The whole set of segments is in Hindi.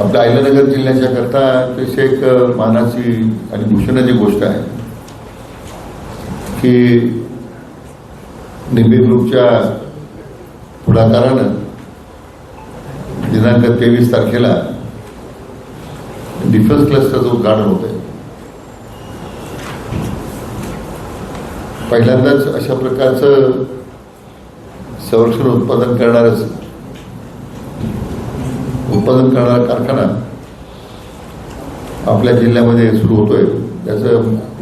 आपल्या अहिल्यानगर जिल्ह्याच्या करता अतिशय एक मानाची आणि भूषणाची गोष्ट आहे की निंबे ग्रुपच्या पुढाकारानं दिनांक 23 तारखेला डिफेन्स क्लस्टरचं उद्घाटन होत आहे. पहिल्यांदाच अशा प्रकारचं संरक्षण उत्पादन करणारा कारखाना आपल्या जिल्ह्यामध्ये सुरू होतोय. त्याचं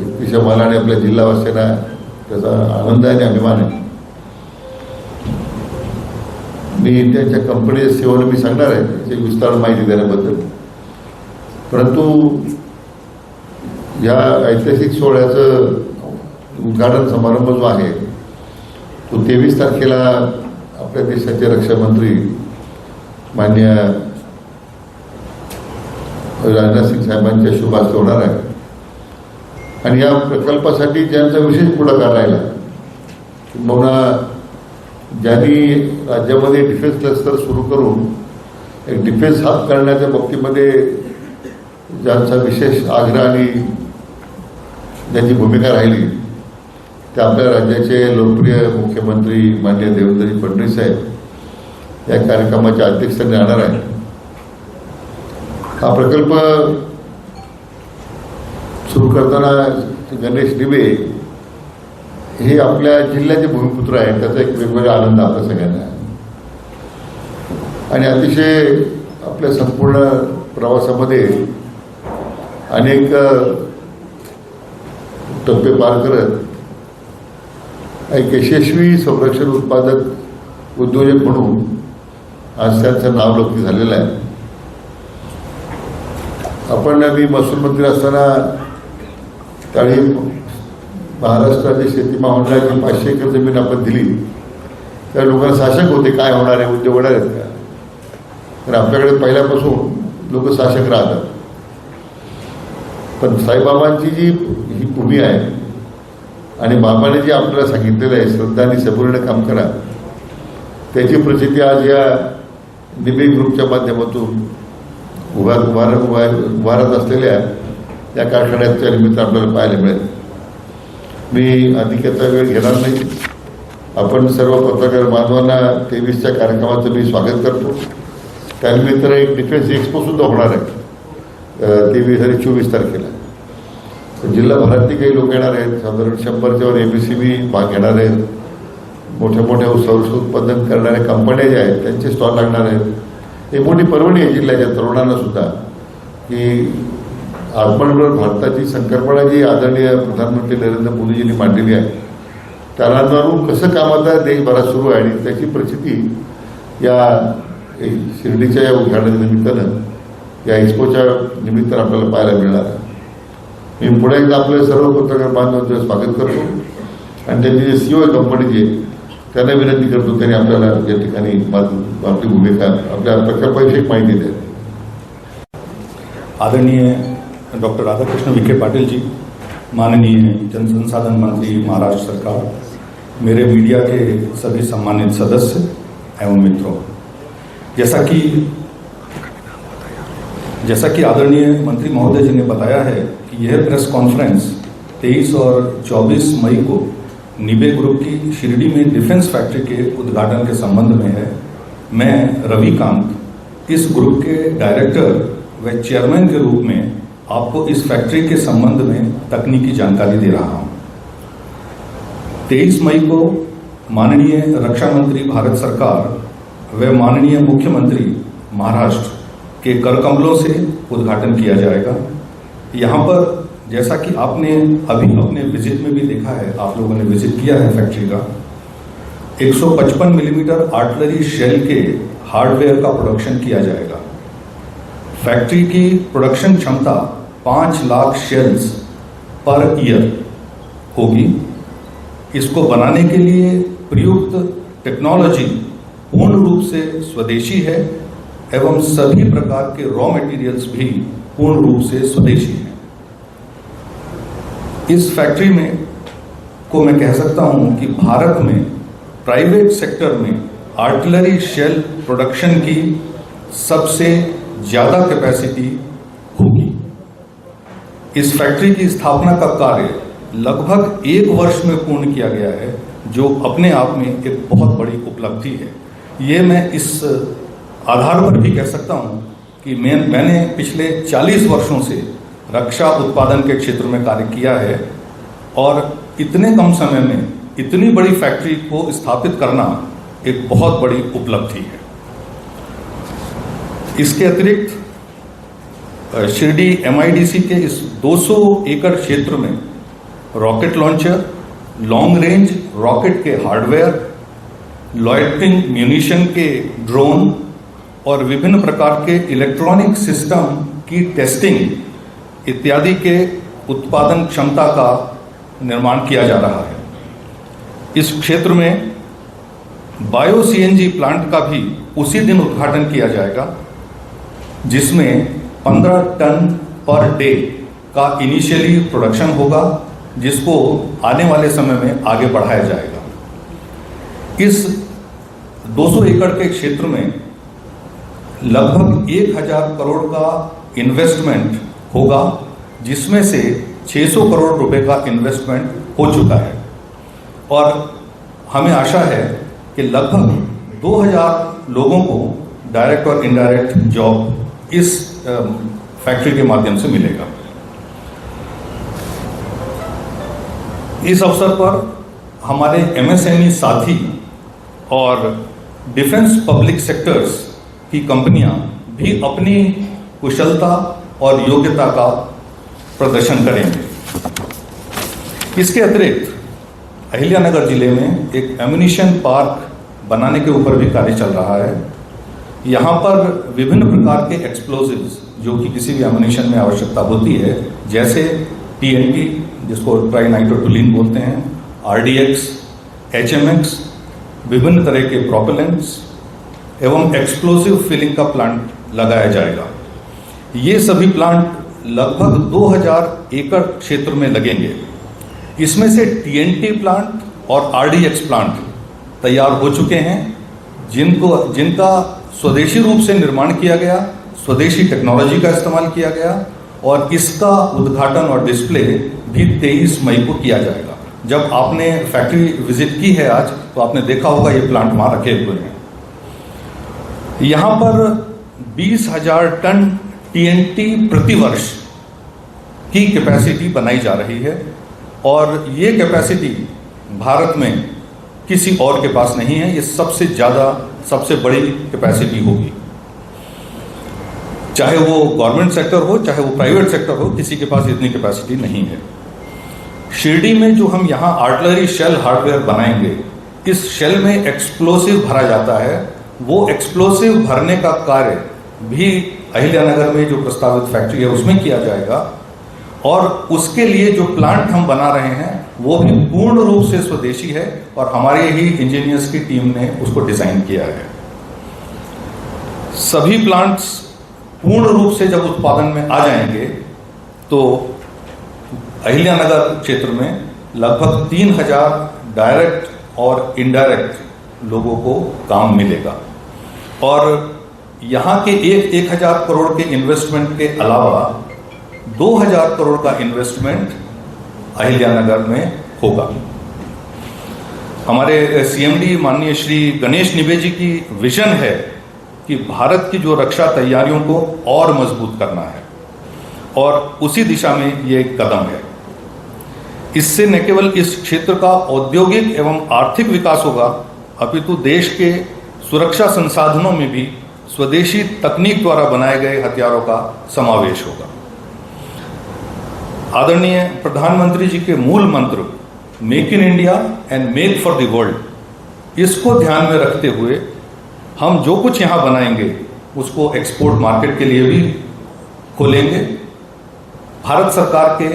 अतिशय मानाने आपल्या जिल्हावासियांना त्याचा आनंद आहे आणि अभिमान आहे. मी त्यांच्या कंपनीच्या सेवाला मी सांगणार आहे त्याची विस्तार माहिती देण्याबद्दल. परंतु या ऐतिहासिक सोहळ्याचं उद्घाटन समारंभ जो आहे तो 23 तारखेला आपल्या देशाचे रक्षामंत्री माननीय राजनाथ सिंग साहेबांच्या शुभ हस्ते होणार आहे. आणि या प्रकल्पासाठी ज्यांचा विशेष पुढाकार राहिला किंवा ज्यांनी राज्यामध्ये डिफेन्स क्लस्टर सुरू करून एक डिफेन्स हब करण्याच्या बाबतीमध्ये ज्यांचा विशेष आग्रह आणि ज्यांची भूमिका राहिली ते आपल्या राज्याचे लोकप्रिय मुख्यमंत्री माननीय देवेंद्रजी फडणवीस साहेब या कार्यक्रमाच्या अध्यक्षस्थानी राहणार आहे. हा प्रकल्प सुरू करताना गणेश दिवे हे आपल्या जिल्ह्याचे भूमिपुत्र आहेत. त्याचा एक वेगवेगळा आनंद आपल्या सगळ्यांना आहे. आणि अतिशय आपल्या संपूर्ण प्रवासामध्ये अनेक टप्पे पार करत एक यशस्वी संरक्षण उत्पादक उद्योजक म्हणून आज त्यांचं नाव लौकिक झालेलं आहे. मी महसूल मंत्री असताना त्यावेळी महाराष्ट्राच्या शेती महामंडळाची 500 एकर जमीन आपण दिली. त्या लोकांना शासक होते काय होणार आहे, उद्योग होणार आहेत का. तर आपल्याकडे पहिल्यापासून लोक शासक राहतात. पण साईबाबांची जी ही भूमी आहे आणि बाबाने जे आपल्याला सांगितलेलं आहे श्रद्धा आणि सबुरीने काम करा, त्याची प्रचिती आज या निंबे ग्रुपच्या माध्यमातून उभारत असलेल्या या कारखान्याच्या निमित्त आपल्याला पाहायला मिळेल. मी अधिकाचा वेळ घेणार नाही. आपण सर्व पत्रकार बांधवांना 23च्या कार्यक्रमाचं मी स्वागत करतो. त्यानिमित्त एक डिफेन्स एक्सपो सुद्धा होणार आहे 23 आणि 24 तारखेला. जिल्हाभरातली काही लोक येणार आहेत. साधारण 100च्या वर MSCB भाग घेणार आहेत. मोठ्या मोठ्या संरक्षण उत्पादन करणाऱ्या कंपन्या ज्या आहेत त्यांचे स्टॉल लागणार आहेत. एक मोठी पर्वणी आहे जिल्ह्याच्या तरुणांना सुद्धा की आत्मनिर्भर भारताची संकल्पना जी आदरणीय प्रधानमंत्री नरेंद्र मोदीजींनी मांडलेली आहे त्याला अनुसरून कसं काम आता देशभरात सुरू आहे आणि त्याची प्रचिती या शिर्डीच्या या उद्घाटनानिमित्तानं या एक्सपोच्या निमित्तानं आपल्याला पाहायला मिळणार आहे. मी पुढे एकदा आपले सर्व पत्रकार बांधवांचं स्वागत करतो आणि त्यांचे जे CEO कंपनीचे त्यांना विनंती करतो त्यांनी आपल्याला या ठिकाणी आपली भूमिका आपल्या प्रकल्पाविषयी माहिती द्या. आदरणीय डॉक्टर राधाकृष्ण विखे पाटिल जी, माननीय जन संसाधन मंत्री महाराष्ट्र सरकार, मेरे मीडिया के सभी सम्मानित सदस्य एवं मित्रों, जैसा कि आदरणीय मंत्री महोदय जी ने बताया है कि यह प्रेस कॉन्फ्रेंस 23 और 24 मई को निंबे ग्रुप की शिरडी में डिफेंस फैक्ट्री के उद्घाटन के संबंध में है. मैं रविकांत इस ग्रुप के डायरेक्टर व चेयरमैन के रूप में आपको इस फैक्ट्री के संबंध में तकनीकी जानकारी दे रहा हूं. 23 मई को माननीय रक्षा मंत्री भारत सरकार व माननीय मुख्यमंत्री महाराष्ट्र के कर कमलों से उद्घाटन किया जाएगा. यहाँ पर जैसा कि आपने अभी अपने विजिट में भी देखा है, आप लोगों ने विजिट किया है फैक्ट्री का, 155 मिलीमीटर आर्टिलरी शेल के हार्डवेयर का प्रोडक्शन किया जाएगा. फैक्ट्री की प्रोडक्शन क्षमता 5 लाख शेल्स पर ईयर होगी. इसको बनाने के लिए प्रयुक्त टेक्नोलॉजी पूर्ण रूप से स्वदेशी है एवं सभी प्रकार के रॉ मटेरियल्स भी पूर्ण रूप से स्वदेशी हैं. इस फैक्ट्री में को मैं कह सकता हूं कि भारत में प्राइवेट सेक्टर में आर्टिलरी शेल प्रोडक्शन की सबसे ज़्यादा कैपेसिटी होगी। इस फैक्ट्री की स्थापना का कार्य लगभग 1 वर्ष में पूर्ण किया गया है, जो अपने आप में एक बहुत बड़ी उपलब्धि है। ये मैं इस आधार पर भी कह सकता हूँ कि मैंने पिछले 40 वर्षों से रक्षा उत्पादन के क्षेत्र में कार्य किया है और इतने कम समय में इतनी बड़ी फैक्ट्री को स्थापित करना एक बहुत बड़ी उपलब्धि है। इसके अतिरिक्त शिरडी MIDC के इस 200 एकड़ क्षेत्र में rocket launcher, long range rocket के हार्डवेयर, लॉयटरिंग म्यूनिशन के ड्रोन और विभिन्न प्रकार के इलेक्ट्रॉनिक सिस्टम की टेस्टिंग इत्यादि के उत्पादन क्षमता का निर्माण किया जा रहा है। इस क्षेत्र में बायो CNG प्लांट का भी उसी दिन उद्घाटन किया जाएगा, जिसमें 15 टन पर डे का इनिशियली प्रोडक्शन होगा, जिसको आने वाले समय में आगे बढ़ाया जाएगा। इस 200 एकड़ के क्षेत्र में लगभग 1000 करोड़ का इन्वेस्टमेंट होगा, जिसमें से 600 करोड़ रुपए का इन्वेस्टमेंट हो चुका है और हमें आशा है कि लगभग 2000 लोगों को डायरेक्ट और इनडायरेक्ट जॉब इस फैक्ट्री के माध्यम से मिलेगा। इस अवसर पर हमारे MSME साथी और डिफेंस पब्लिक सेक्टर्स की कंपनियां भी अपनी कुशलता और योग्यता का प्रदर्शन करेंगे। इसके अतिरिक्त अहिल्यानगर जिले में एक एम्यूनिशन पार्क बनाने के ऊपर भी कार्य चल रहा है। यहाँ पर विभिन्न प्रकार के एक्सप्लोजिव्स जो कि किसी भी एम्यूनिशन में आवश्यकता होती है, जैसे TNT जिसको ट्राइनाइट्रोटोलिन बोलते हैं, RDX, HMX, विभिन्न तरह के प्रोपेलेंट्स एवं एक्सप्लोसिव फिलिंग का प्लांट लगाया जाएगा। ये सभी प्लांट लगभग 2000 एकड़ क्षेत्र में लगेंगे। इसमें से TNT प्लांट और RDX प्लांट तैयार हो चुके हैं, जिनका स्वदेशी रूप से निर्माण किया गया, स्वदेशी टेक्नोलॉजी का इस्तेमाल किया गया और इसका उद्घाटन और डिस्प्ले भी 23 मई को किया जाएगा। जब आपने फैक्ट्री विजिट की है आज, तो आपने देखा होगा ये प्लांट वहां रखे हुए हैं। यहां पर 20,000 टन TNT प्रति वर्ष की कैपेसिटी बनाई जा रही है और ये कैपेसिटी भारत में किसी और के पास नहीं है। ये सबसे ज्यादा, सबसे बड़ी कैपेसिटी होगी। चाहे वो गवर्नमेंट सेक्टर हो, चाहे वो प्राइवेट सेक्टर हो, किसी के पास इतनी कैपेसिटी नहीं है। शिरडी में जो हम यहाँ आर्टिलरी शेल हार्डवेयर बनाएंगे, इस शेल में एक्सप्लोसिव भरा जाता है। वो एक्सप्लोसिव भरने का कार्य भी अहिल्यानगर में जो प्रस्तावित फैक्ट्री है उसमें किया जाएगा और उसके लिए जो प्लांट हम बना रहे हैं वो भी पूर्ण रूप से स्वदेशी है और हमारे ही इंजीनियर्स की टीम ने उसको डिजाइन किया है। सभी प्लांट्स पूर्ण रूप से जब उत्पादन में आ जाएंगे तो अहिल्यानगर क्षेत्र में लगभग 3000 डायरेक्ट और इनडायरेक्ट लोगों को काम मिलेगा और यहाँ के 1000 करोड़ के इन्वेस्टमेंट के अलावा 2000 करोड़ का इन्वेस्टमेंट अहिल्यानगर में होगा। हमारे CMD माननीय श्री गणेश निबे जी की विजन है कि भारत की जो रक्षा तैयारियों को और मजबूत करना है और उसी दिशा में ये एक कदम है। इससे न केवल इस क्षेत्र का औद्योगिक एवं आर्थिक विकास होगा, अपितु देश के सुरक्षा संसाधनों में भी स्वदेशी तकनीक द्वारा बनाए गए हथियारों का समावेश होगा। आदरणीय प्रधानमंत्री जी के मूल मंत्र make in India and make for the world, इसको ध्यान में रखते हुए हम जो कुछ यहाँ बनाएंगे उसको एक्सपोर्ट मार्केट के लिए भी खोलेंगे। भारत सरकार के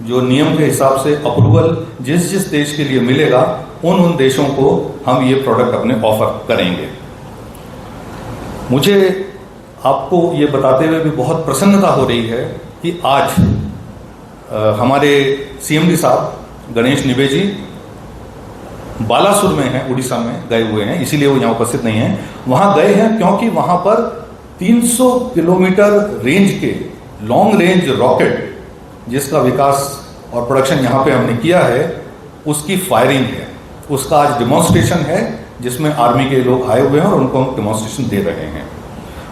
जो नियम के हिसाब से अप्रूवल जिस जिस देश के लिए मिलेगा, उन देशों को हम ये प्रोडक्ट अपने ऑफर करेंगे। मुझे आपको ये बताते हुए भी बहुत प्रसन्नता हो रही है कि आज हमारे CMD साहब गणेश निबे जी बालासुर में हैं, उड़ीसा में गए हुए हैं, इसीलिए वो यहाँ उपस्थित नहीं हैं। वहाँ गए हैं क्योंकि वहाँ पर 300 किलोमीटर रेंज के लॉन्ग रेंज रॉकेट जिसका विकास और प्रोडक्शन यहाँ पे हमने किया है, उसकी फायरिंग है। उसका आज डिमॉन्स्ट्रेशन है जिसमें आर्मी के लोग आए हुए हैं और उनको हम डिमॉन्स्ट्रेशन दे रहे हैं।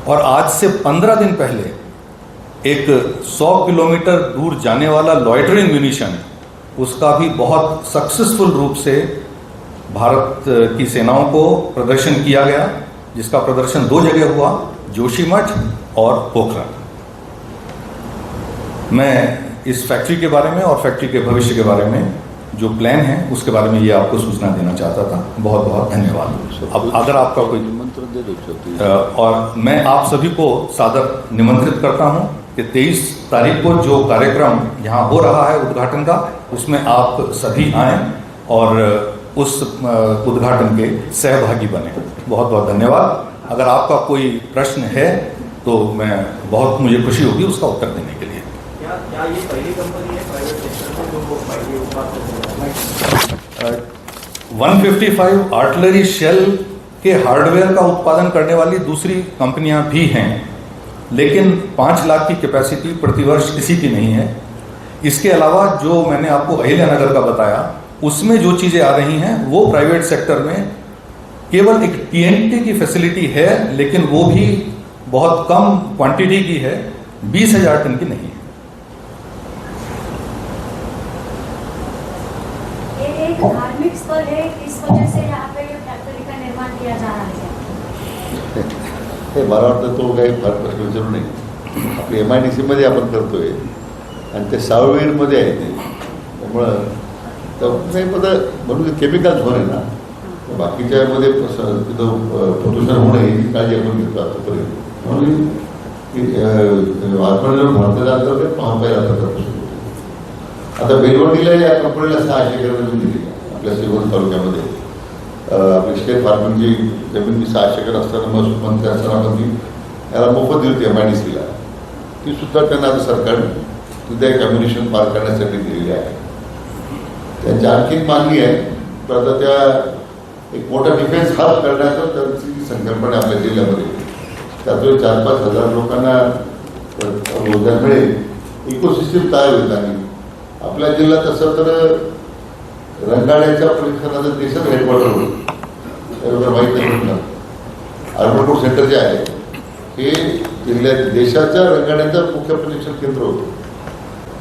और आज से 15 दिन पहले एक 100 किलोमीटर दूर जाने वाला लॉयटरिंग म्यूनिशन, उसका भी बहुत सक्सेसफुल रूप से भारत की सेनाओं को प्रदर्शन किया गया, जिसका प्रदर्शन 2 जगह हुआ, जोशीमठ और पोखरण। मैं इस फैक्ट्री के बारे में और फैक्ट्री के भविष्य के बारे में जो प्लान है उसके बारे में ये आपको सूचना देना चाहता था। बहुत बहुत धन्यवाद। अब अगर आपका कोई निमंत्रण दे दो। और मैं आप सभी को सादर निमंत्रित करता हूं कि 23 तारीख को जो कार्यक्रम यहाँ हो रहा है उद्घाटन का, उसमें आप सभी आएं और उस उद्घाटन के सहभागी बने। बहुत बहुत धन्यवाद। अगर आपका कोई प्रश्न है तो मुझे खुशी होगी उसका उत्तर देने के लिए। क्या ये पहली कंपनी है प्राइवेट सेक्टर में जो फाइटर उत्पाद 155 आर्टिलरी शेल के हार्डवेयर का उत्पादन करने वाली दूसरी कंपनियां भी हैं, लेकिन 5 लाख की कैपेसिटी प्रतिवर्ष किसी की नहीं है। इसके अलावा जो मैंने आपको अहिल्यानगर का बताया, उसमें जो चीजें आ रही हैं वो प्राइवेट सेक्टर में केवल एक टीएनटी की फैसिलिटी है, लेकिन वो भी बहुत कम क्वांटिटी की है, 20,000 टन की नहीं है। ये एक धार्मिक स्थल है, इस वजह से यहाँ पे फैक्ट्री का निर्माण किया जा रहा है। हे मला वाटतं तो काही फार प्रश्न विचारू नये। आपली MIDC मध्ये आपण करतोय आणि ते सावळवीरमध्ये आहे ते, त्यामुळं नाही म्हणून केमिकल झोन आहे ना, बाकीच्यामध्ये तिथं प्रदूषण होणं याची काळजी आपण घेतो आतापर्यंत। म्हणून आत्मनिर्भर भारताच्या अंतर्गत पहिला प्रश्न आता बेलवंडीला या कंपनीला 600 एकर जमीन दिली आपल्या श्रीगोंदा तालुक्यामध्ये। आपली स्टेट फार्मिंगची जमीन 600 एकर असताना महसूल मंत्री असताना पण याला मोफत दिली होती MIDCला, ती सुद्धा त्यांना आता सरकारने तिथे एक कम्युनिकेशन पार करण्यासाठी दिलेली आहे। त्यांची आणखी मागणी आहे, तर आता त्या एक मोठा डिफेन्स हब करण्याचं त्यांची संकल्पना आपल्या जिल्ह्यामध्ये, त्यातून 4-5 हजार लोकांना रोजगार मिळेल, इकोसिस्टीम तयार होईल। आणि आपल्या जिल्ह्यात तसं तर रंगाड्याच्या परीक्षणाचं देशात हेडक्वार्टर होईल, त्याबरोबर माहीत नाही अर्बन फूड सेंटर जे आहे हे जिल्ह्यात देशाच्या रंगाड्याचं मुख्य परीक्षण केंद्र होतं।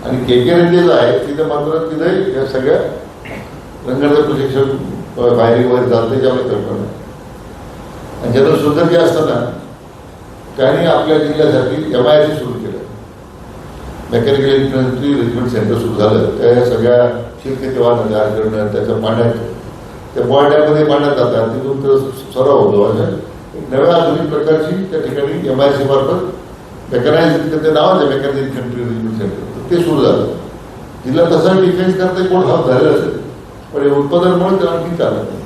आणि KK जे आहे तिथे मात्र तिथे या सगळ्या रंगाचं प्रशिक्षण फायरिंग वगैरे चालते, ज्यामुळे कल्पना आणि जनरल सुंदर जे असतं ना, त्यांनी आपल्या जिल्ह्यासाठी MIC सुरू केलं, मेकॅनिकल इंजिनिअरिंग रिक्रुटमेंट सेंटर सुरू झालं। त्या सगळ्या शिरकेचे वाहन तयार करणं, त्याच्या पाण्यात त्या बोर्ड्यामध्ये पाण्यात जातात, तिथून तर सराव होतो। एक नव्या आधुनिक प्रकारची त्या ठिकाणी MIC मार्फत मेकॅनाइज ते नाव आहे मेकॅनिकल इन्फंट्री रिक्रुटमेंट सेंटर, ते सुरू झालं। जिल्हा तसा डिफेन्स करता कोण हब झालेला असेल, पण हे उत्पादनामुळे ते आणखी चालत नाही।